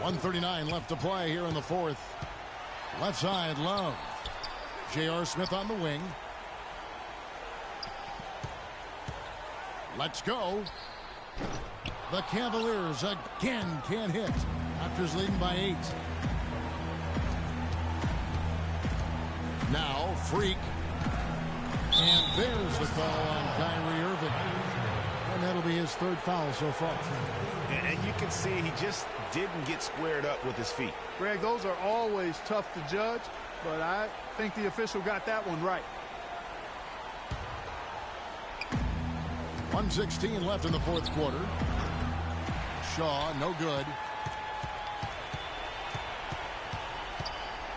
1:39 left to play here in the fourth. Left side, Love. J.R. Smith on the wing. Let's go. The Cavaliers again can't hit. Raptors leading by 8. Now, Freak. And there's the foul on Kyrie Irving. And that'll be his 3rd foul so far. And you can see he just didn't get squared up with his feet. Greg, those are always tough to judge, but I think the official got that one right. 1:16 left in the fourth quarter. Shaw, no good.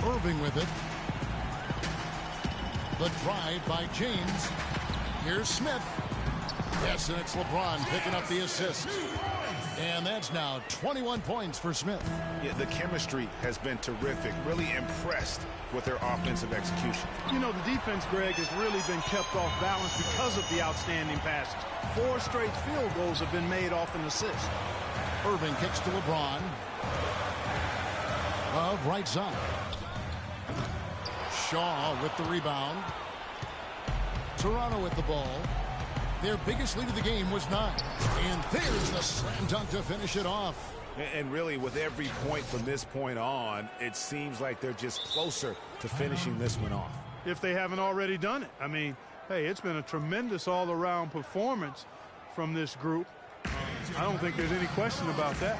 Irving with it. The drive by James. Here's Smith. Yes, and it's LeBron picking up the assist. And that's now 21 points for Smith. Yeah, the chemistry has been terrific. Really impressed with their offensive execution. You know, the defense, Greg, has really been kept off balance because of the outstanding passes. 4 straight field goals have been made off an assist. Irving kicks to LeBron. Of right side. Shaw with the rebound. Toronto with the ball. Their biggest lead of the game was 9. And there's the slam dunk to finish it off. And really, with every point from this point on, it seems like they're just closer to finishing this one off. If they haven't already done it. I mean, hey, it's been a tremendous all-around performance from this group. I don't think there's any question about that.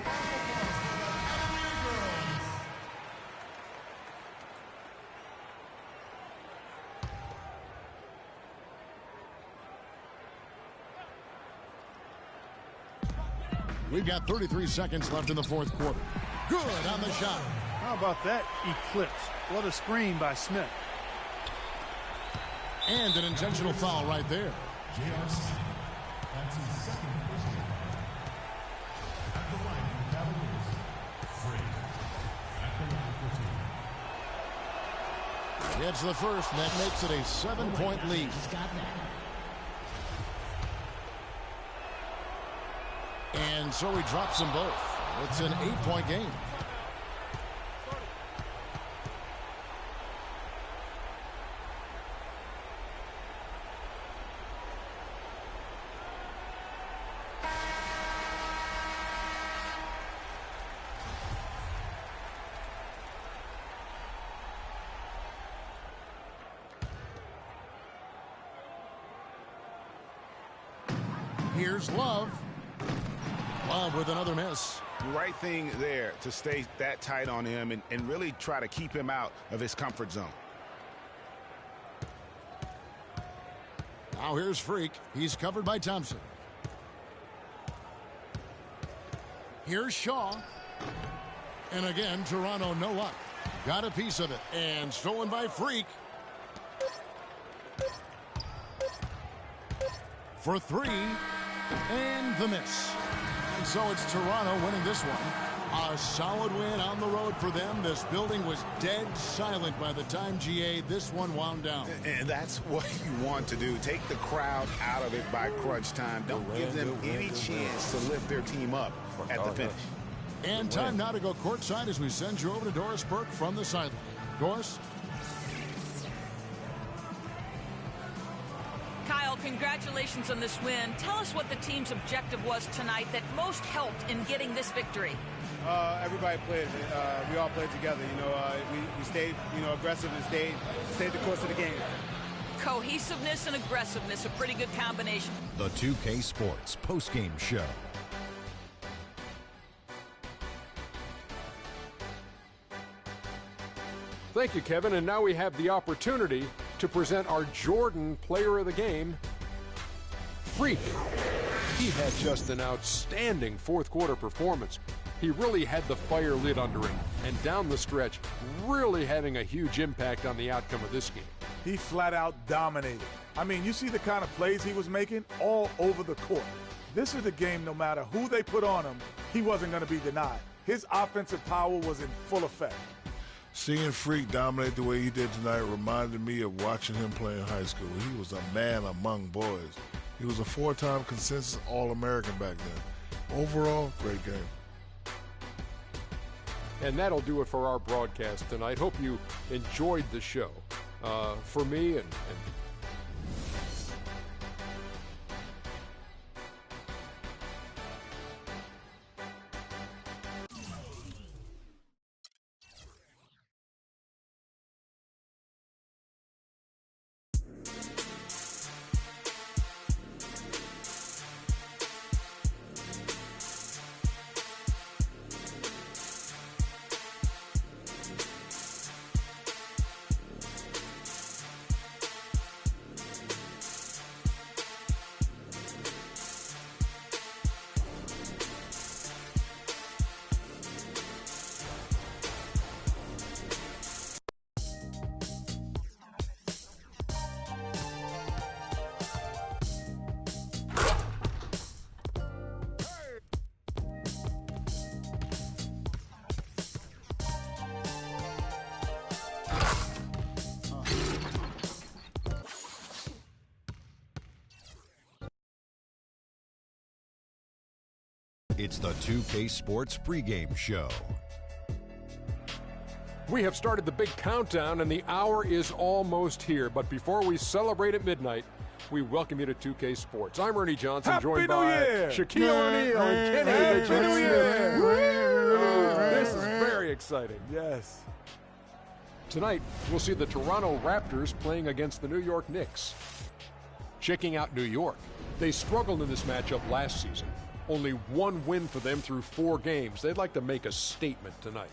We've got 33 seconds left in the fourth quarter. Good on the shot. How about that eclipse? What a screen by Smith. And an intentional foul right there. It's the first, and that makes it a 7-point lead. And so he drops them both. It's an 8-point game. Here's Love. Love with another miss. The right thing there to stay that tight on him and really try to keep him out of his comfort zone. Now here's Freak. He's covered by Thompson. Here's Shaw. And again, Toronto no luck. Got a piece of it. And stolen by Freak. For 3. And the miss. And so it's Toronto winning this one. A solid win on the road for them. This building was dead silent by the time, GA, this one wound down. And that's what you want to do. Take the crowd out of it by crunch time. Don't give them any chance to lift their team up at the finish. And time now to go courtside as we send you over to Doris Burke from the sideline. Doris? Kyle, congratulations on this win. Tell us what the team's objective was tonight that most helped in getting this victory. Everybody played. We all played together. We stayed, aggressive and stayed the course of the game. Cohesiveness and aggressiveness, a pretty good combination. The 2K Sports postgame show. Thank you, Kevin. And now we have the opportunity to present our Jordan Player of the Game, Freak. He had just an outstanding fourth quarter performance. He really had the fire lit under him, and down the stretch, really having a huge impact on the outcome of this game. He flat out dominated. I mean, you see the kind of plays he was making all over the court. This is a game, no matter who they put on him, he wasn't going to be denied. His offensive power was in full effect. Seeing Freak dominate the way he did tonight reminded me of watching him play in high school. He was a man among boys. He was a 4-time consensus All-American back then. Overall, great game. And that'll do it for our broadcast tonight. Hope you enjoyed the show. For me and It's the 2K Sports pregame show. we have started the big countdown, and the hour is almost here. But before we celebrate at midnight, we welcome you to 2K Sports. I'm Ernie Johnson, Happy joined New by Year! Shaquille O'Neal and Kenny Happy the New Jet Year! Smith. This is very exciting. Yes. Tonight, we'll see the Toronto Raptors playing against the New York Knicks. Checking out New York. They struggled in this matchup last season. Only one win for them through 4 games. They'd like to make a statement tonight.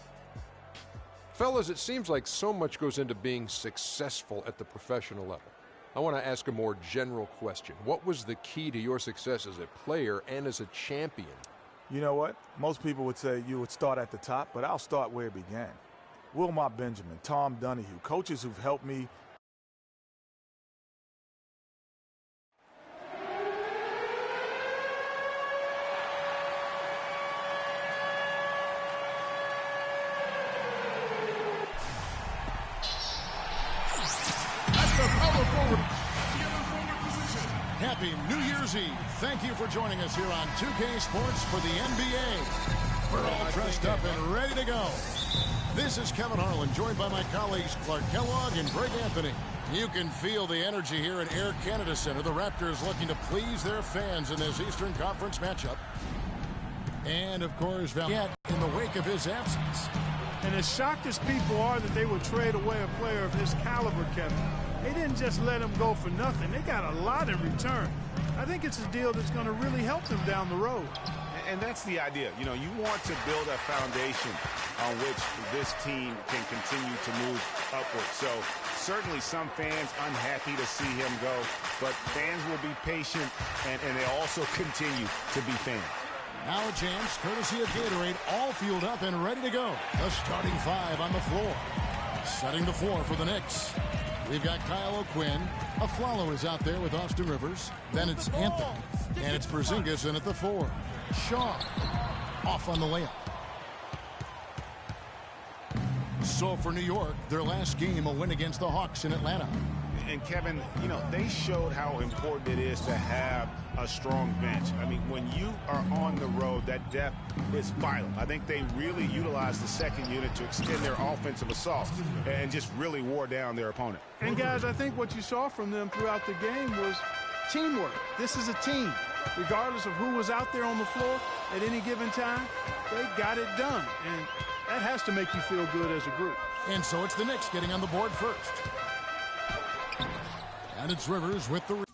Fellas, it seems like so much goes into being successful at the professional level. I want to ask a more general question. What was the key to your success as a player and as a champion? You know what? Most people would say you would start at the top, but I'll start where it began. Wilmot Benjamin, Tom Donahue, coaches who've helped me. Happy New Year's Eve. Thank you for joining us here on 2K Sports for the NBA. We're all dressed up and ready to go. This is Kevin Harlan, joined by my colleagues Clark Kellogg and Greg Anthony. You can feel the energy here at Air Canada Center. The Raptors looking to please their fans in this Eastern Conference matchup. And, of course, Valiant in the wake of his absence. And as shocked as people are that they would trade away a player of his caliber, Kevin, they didn't just let him go for nothing. They got a lot in return. I think it's a deal that's going to really help them down the road. And that's the idea. You know, you want to build a foundation on which this team can continue to move upward. So certainly some fans unhappy to see him go, but fans will be patient, and they also continue to be fans. Now a chance, courtesy of Gatorade, all fueled up and ready to go. The starting 5 on the floor. Setting the floor for the Knicks. We've got Kyle O'Quinn. Aflalo is out there with Austin Rivers. Then it's Anthony. And it's Porzingis in at the 4. Shaw off on the layup. So for New York, their last game, a win against the Hawks in Atlanta. And Kevin, you know, they showed how important it is to have a strong bench. I mean, when you are on the road, that depth is vital. I think they really utilized the second unit to extend their offensive assault and just really wore down their opponent. And, guys, I think what you saw from them throughout the game was teamwork. This is a team. Regardless of who was out there on the floor at any given time, they got it done. And that has to make you feel good as a group. And so it's the Knicks getting on the board first. And it's Rivers with the